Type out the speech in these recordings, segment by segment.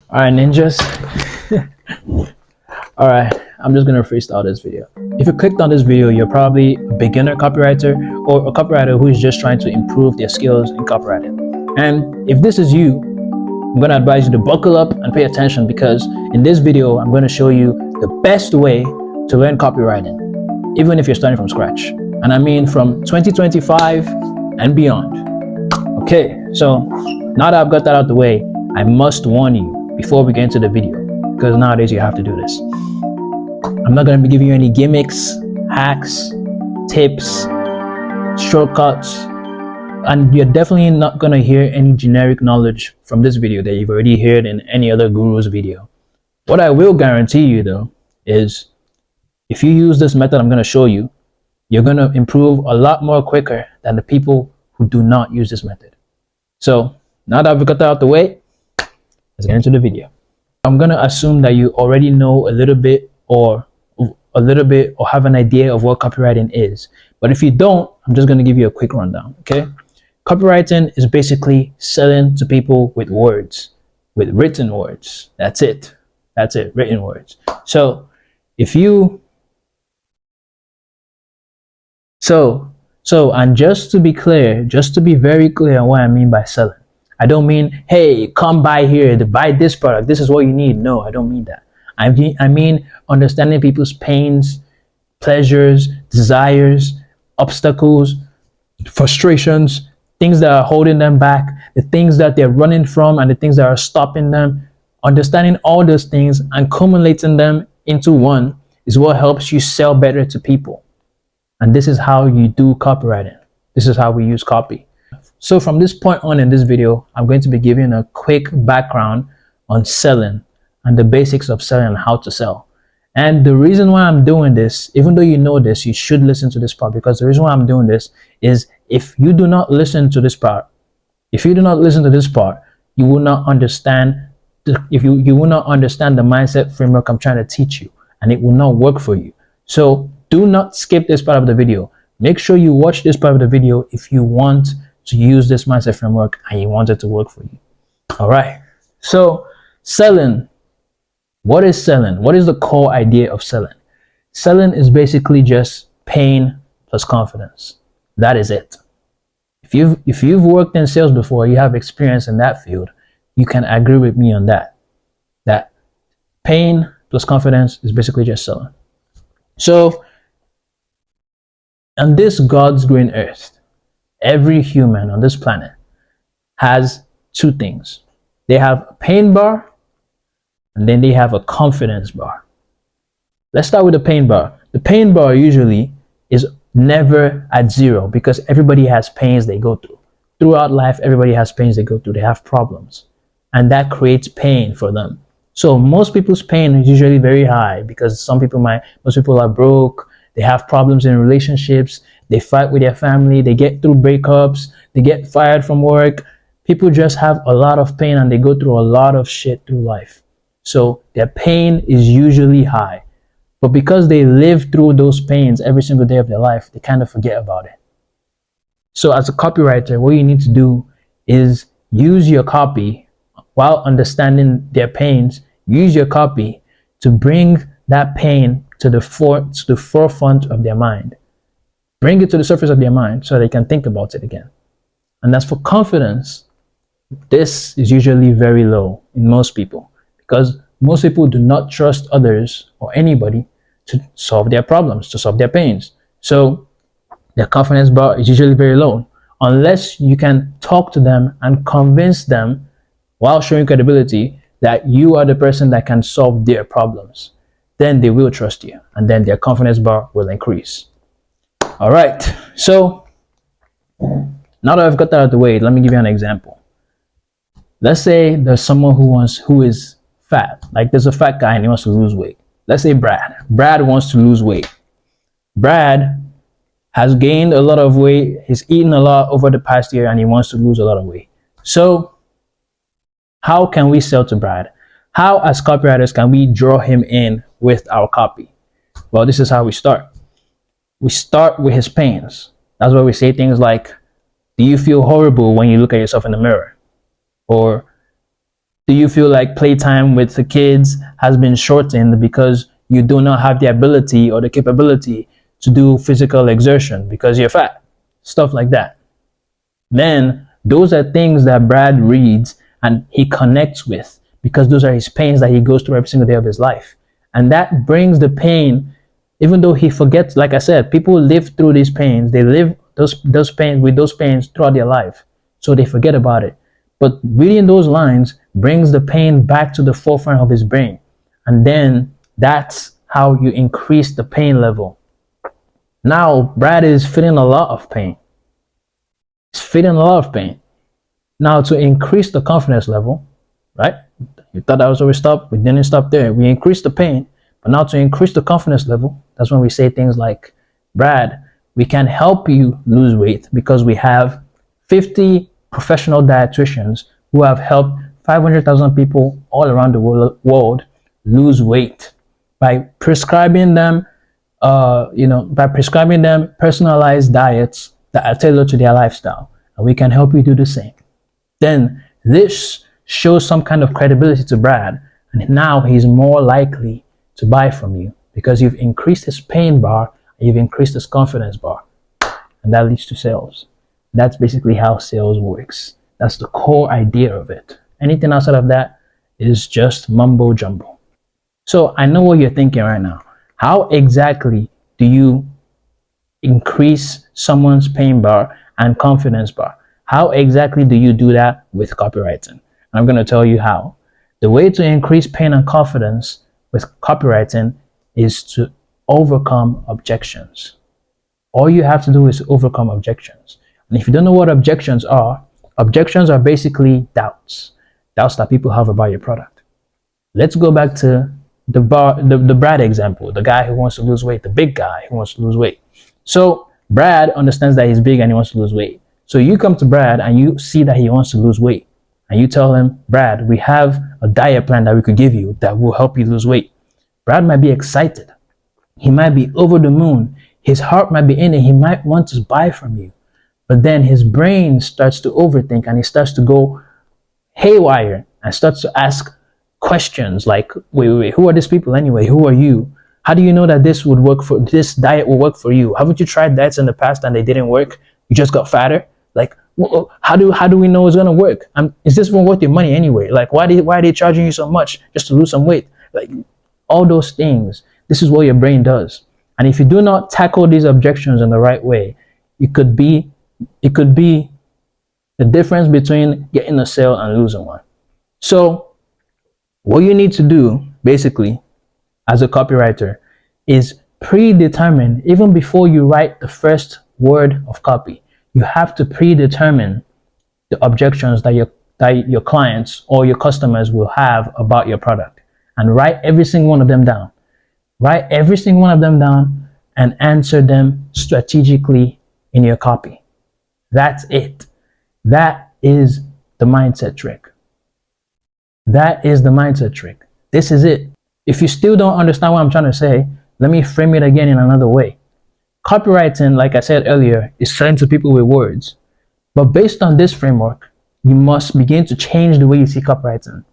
All right, ninjas. All right, I'm just gonna freestyle this video. If you clicked on this video, you're probably a beginner copywriter or a copywriter who is just trying to improve their skills in copywriting. And if this is you, I'm gonna advise you to buckle up and pay attention, because in this video, I'm gonna show you the best way to learn copywriting, even if you're starting from scratch. And I mean from 2025 and beyond. Okay, so now that I've got that out of the way, I must warn you before we get into the video, because nowadays you have to do this. I'm not going to be giving you any gimmicks, hacks, tips, shortcuts, and you're definitely not going to hear any generic knowledge from this video that you've already heard in any other guru's video. What I will guarantee you though is if you use this method I'm going to show you, you're going to improve a lot more quicker than the people who do not use this method. So now that I've got that out the way, let's get into the video. I'm going to assume that you already know a little bit or have an idea of what copywriting is. But if you don't, I'm just going to give you a quick rundown, okay? Copywriting is basically selling to people with words, with written words. That's it. That's it, written words. So and just to be clear, just to be very clear on what I mean by selling, I don't mean, hey, come by here to buy this product. This is what you need. No, I don't mean that. I mean understanding people's pains, pleasures, desires, obstacles, frustrations, things that are holding them back, the things that they're running from, and the things that are stopping them. Understanding all those things and accumulating them into one is what helps you sell better to people. And this is how you do copywriting. This is how we use copy. So from this point on in this video, I'm going to be giving a quick background on selling and the basics of selling and how to sell. And the reason why I'm doing this, even though you know this, you should listen to this part, because the reason why I'm doing this is if you do not listen to this part, you will not understand you will not understand the mindset framework I'm trying to teach you, and it will not work for you. So do not skip this part of the video. Make sure you watch this part of the video if you want to use this mindset framework and you want it to work for you. All right. So selling. What is selling? What is the core idea of selling? Selling is basically just pain plus confidence. That is it. If you've worked in sales before, you have experience in that field, you can agree with me on that. That pain plus confidence is basically just selling. So on this God's green earth, every human on this planet has two things. They have a pain bar, and then they have a confidence bar. Let's start with the pain bar. The pain bar usually is never at zero, because everybody has pains they go through. Throughout life, everybody has pains they go through. They have problems, and that creates pain for them. So most people's pain is usually very high, because most people are broke, they have problems in relationships, they fight with their family, they get through breakups, they get fired from work. People just have a lot of pain and they go through a lot of shit through life. So their pain is usually high. But because they live through those pains every single day of their life, they kind of forget about it. So as a copywriter, what you need to do is use your copy while understanding their pains. Use your copy to bring that pain to the forefront of their mind. Bring it to the surface of their mind so they can think about it again. And as for confidence, this is usually very low in most people, because most people do not trust others or anybody to solve their problems, to solve their pains. So their confidence bar is usually very low, unless you can talk to them and convince them while showing credibility that you are the person that can solve their problems. Then they will trust you, and then their confidence bar will increase. All right, so now that I've got that out of the way, let me give you an example. Let's say there's someone who is fat. Like there's a fat guy and he wants to lose weight. Let's say Brad wants to lose weight. Brad has gained a lot of weight. He's eaten a lot over the past year and he wants to lose a lot of weight. So how can we sell to Brad? How, as copywriters, can we draw him in with our copy? Well, this is how we start. We start with his pains. That's why we say things like, do you feel horrible when you look at yourself in the mirror? Or Do you feel like playtime with the kids has been shortened because you do not have the ability or the capability to do physical exertion because you're fat? Stuff like that. Then those are things that Brad reads and he connects with because those are his pains that he goes through every single day of his life. And that brings the pain, even though he forgets, like I said, people live through these pains. They live those pains with those pains throughout their life. So they forget about it. But reading those lines brings the pain back to the forefront of his brain. And then that's how you increase the pain level. Now, Brad is feeling a lot of pain. He's feeling a lot of pain. Now, to increase the confidence level, right? You thought that was where we stopped. We didn't stop there. We increased the pain. But now to increase the confidence level, that's when we say things like, Brad, we can help you lose weight because we have 50 professional dietitians who have helped 500,000 people all around the world lose weight by prescribing them, personalized diets that are tailored to their lifestyle. And we can help you do the same. Then this shows some kind of credibility to Brad. And now he's more likely to buy from you because you've increased his pain bar and you've increased his confidence bar. And that leads to sales. That's basically how sales works. That's the core idea of it. Anything outside of that is just mumbo jumbo. So I know what you're thinking right now. How exactly do you increase someone's pain bar and confidence bar? How exactly do you do that with copywriting? I'm going to tell you how. The way to increase pain and confidence with copywriting is to overcome objections. All you have to do is overcome objections. And if you don't know what objections are basically doubts that people have about your product. Let's go back to the Brad example, the guy who wants to lose weight, the big guy who wants to lose weight. So Brad understands that he's big and he wants to lose weight. So you come to Brad and you see that he wants to lose weight. And you tell him, Brad, we have a diet plan that we could give you that will help you lose weight. Brad might be excited. He might be over the moon. His heart might be in it. He might want to buy from you. But then his brain starts to overthink and he starts to go haywire and starts to ask questions like, wait, who are these people anyway? Who are you? How do you know that this diet will work for you? Haven't you tried diets in the past and they didn't work? You just got fatter? Like, how do we know it's gonna work? Is this one worth your money anyway? Like, why are they charging you so much just to lose some weight? Like, all those things. This is what your brain does. And if you do not tackle these objections in the right way, it could be the difference between getting a sale and losing one. So what you need to do basically as a copywriter is predetermine, even before you write the first word of copy, you have to predetermine the objections that your clients or your customers will have about your product and write every single one of them down. Write every single one of them down and answer them strategically in your copy. That's it. That is the mindset trick. That is the mindset trick. This is it. If you still don't understand what I'm trying to say, let me frame it again in another way. Copywriting, like I said earlier, is selling to people with words. But based on this framework, you must begin to change the way you see copywriting.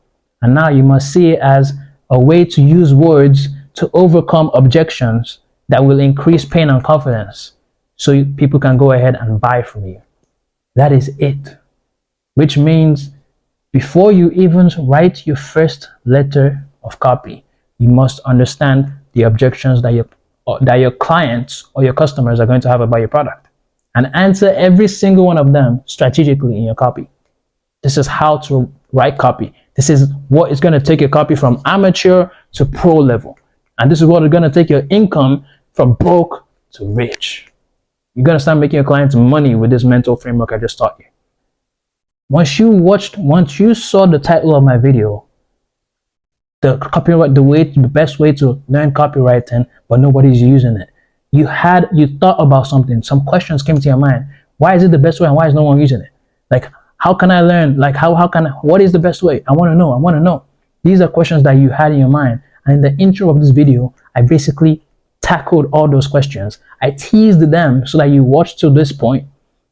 And now you must see it as a way to use words to overcome objections that will increase pain and confidence so people can go ahead and buy from you. That is it. Which means before you even write your first letter of copy, you must understand the objections that your clients or your customers are going to have about your product and answer every single one of them strategically in your copy. This is how to write copy. This is what is going to take your copy from amateur to pro level. And this is what is going to take your income from broke to rich. You're going to start making your clients money with this mental framework I just taught you. Once you saw the title of my video, the best way to learn copywriting, but nobody's using it. You thought about something, some questions came to your mind. Why is it the best way and why is no one using it? Like, how can I learn? Like, what is the best way? I want to know. These are questions that you had in your mind. And in the intro of this video, I basically tackled all those questions. I teased them so that you watch to this point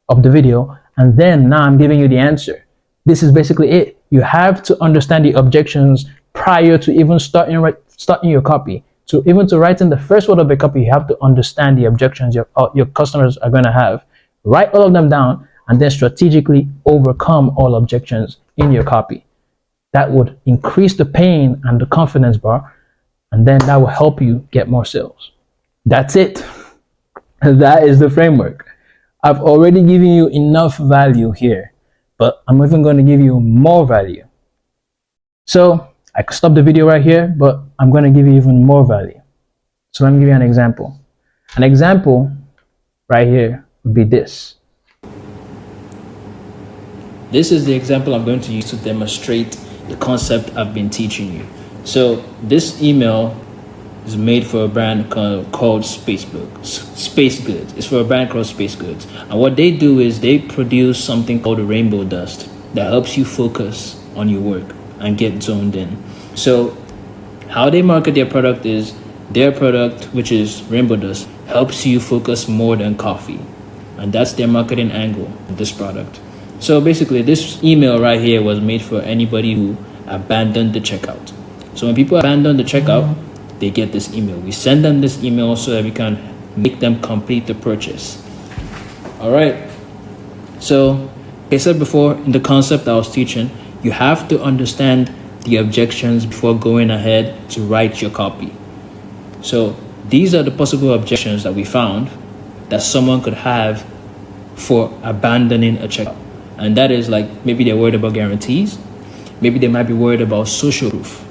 of the video. And then now I'm giving you the answer. This is basically it. you have to understand the objections prior to even starting your copy. To writing the first word of the copy, you have to understand the objections your customers are going to have. Write all of them down and then strategically overcome all objections in your copy. That would increase the pain and the confidence bar, and then that will help you get more sales. That's it. That is the framework. I've already given you enough value here, but I'm even going to give you more value. So I could stop the video right here, but I'm going to give you even more value. So let me give you an example. An example right here would be this. This is the example I'm going to use to demonstrate the concept I've been teaching you. So this email is made for a brand called Space Goods. It's for a brand called Space Goods. And what they do is they produce something called a rainbow dust that helps you focus on your work and get zoned in. So how they market their product is their product, which is rainbow dust, helps you focus more than coffee. And that's their marketing angle of this product. So basically this email right here was made for anybody who abandoned the checkout. So when people abandon the checkout, they get this email. We send them this email so that we can make them complete the purchase. All right. So like I said before, in the concept I was teaching, you have to understand the objections before going ahead to write your copy. So these are the possible objections that we found that someone could have for abandoning a checkout. And that is like, maybe they're worried about guarantees. Maybe they might be worried about social proof.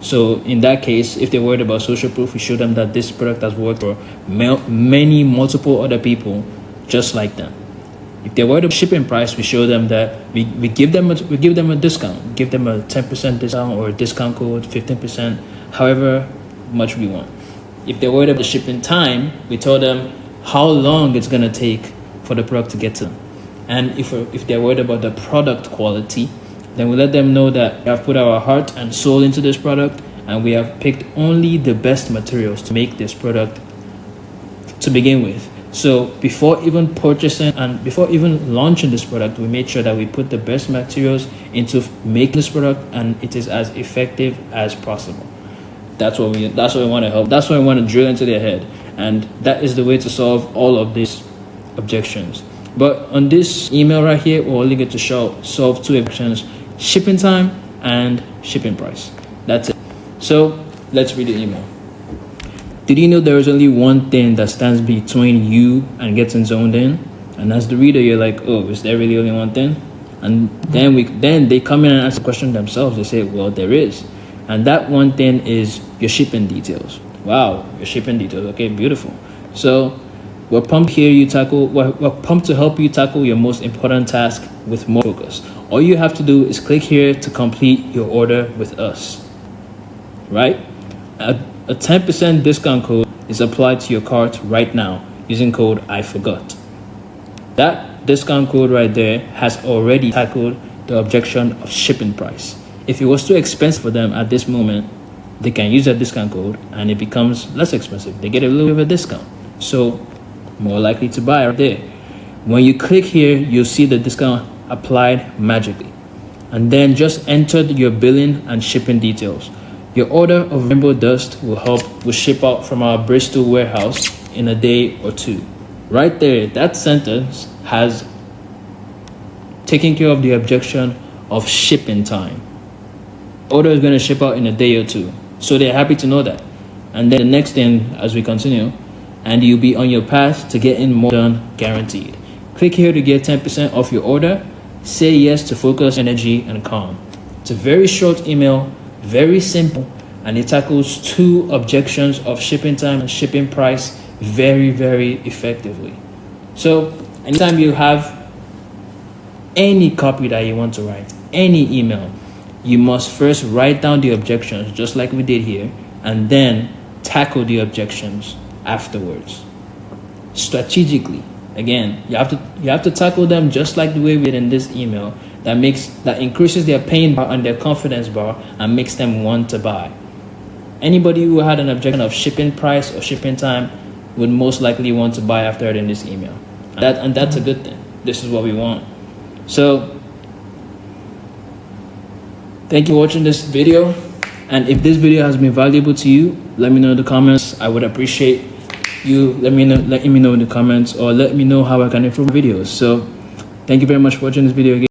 So in that case, if they're worried about social proof, we show them that this product has worked for multiple other people just like them. If they're worried about shipping price, we show them that we give them a discount, give them a 10% discount or a discount code, 15%, however much we want. If they're worried about the shipping time, we tell them how long it's gonna take for the product to get to them. And if they're worried about the product quality, then we let them know that we have put our heart and soul into this product, and we have picked only the best materials to make this product to begin with. So before even purchasing and before even launching this product, we made sure that we put the best materials into making this product, and it is as effective as possible. That's what we want to help. That's what we want to drill into their head, and that is the way to solve all of these objections. But on this email right here, we're only going to solve two objections: shipping time and shipping price. That's it. So let's read the email. Did you know there is only one thing that stands between you and getting zoned in? And as the reader, you're like, oh, is there really only one thing? And then they come in and ask the question themselves. They say, well, there is. And that one thing is your shipping details. Wow, your shipping details. Okay, beautiful. So we're pumped we're pumped to help you tackle your most important task with more focus. All you have to do is click here to complete your order with us. Right? A 10% discount code is applied to your cart right now using code IFORGOT. That discount code right there has already tackled the objection of shipping price. If it was too expensive for them at this moment, they can use that discount code and it becomes less expensive. They get a little bit of a discount. So more likely to buy right there. When you click here, you'll see the discount applied magically. And then just enter your billing and shipping details. Your order of rainbow dust will ship out from our Bristol warehouse in a day or two. Right there, that sentence has taken care of the objection of shipping time. Order is going to ship out in a day or two. So they're happy to know that. And then the next thing, as we continue, and you'll be on your path to getting more done guaranteed. Click here to get 10% off your order. Say yes to focus, energy, and calm. It's a very short email, very simple, and it tackles two objections of shipping time and shipping price very, very effectively. So anytime you have any copy that you want to write, any email, you must first write down the objections, just like we did here, and then tackle the objections afterwards. Strategically, again, you have to tackle them just like the way we did in this email. That increases their pain bar and their confidence bar and makes them want to buy. Anybody who had an objection of shipping price or shipping time would most likely want to buy after reading this email, and that's a good thing. This is what we want. So Thank you for watching this video. And if this video has been valuable to you, let me know in the comments. I would appreciate you letting me know in the comments, or let me know how I can improve videos. So thank you very much for watching this video again.